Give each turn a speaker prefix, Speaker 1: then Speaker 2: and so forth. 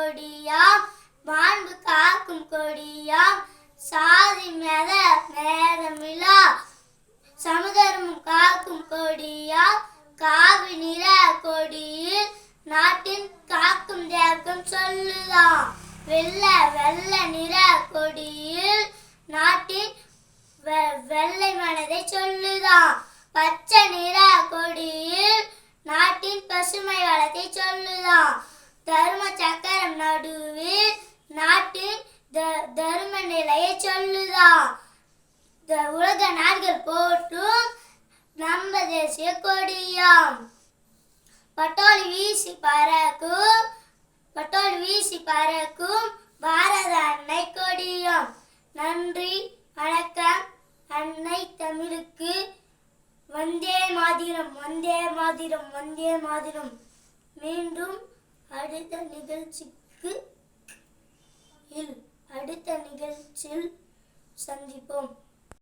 Speaker 1: கொடியாம் மாண்பு காக்கும் கொடியாம் சாதி மத நேரமிலா சமுதர்மம் காக்கும் கொடியாம் காவி நிற கொடியில் நாட்டின் காக்கும் தேக்கம் சொல்லுதாம். வெள்ளை வெள்ளை நிற கொடியில் நாட்டின் வெள்ளை மனதை சொல்லுதாம். பச்சை நிற கொடியில் நாட்டின் பசுமை வளத்தை சொல்லுதாம். தர்ம சக்கரம் நடுவில் நாட்டின் தர்ம நிலையை சொல்லுதாம். உலக நாடுகள் போற்றும் நம்ம தேசிய கொடியாம். பட்டோலி வீசி பறக்கும் பாரத அன்னை கொடியாம். நன்றி, வணக்கம். அன்னை தமிழுக்கு வந்தே மாதிரம், வந்தே மாதிரம், வந்தே மாதிரம். மீண்டும் அடுத்த நிகழ்ச்சியில் சந்திப்போம்.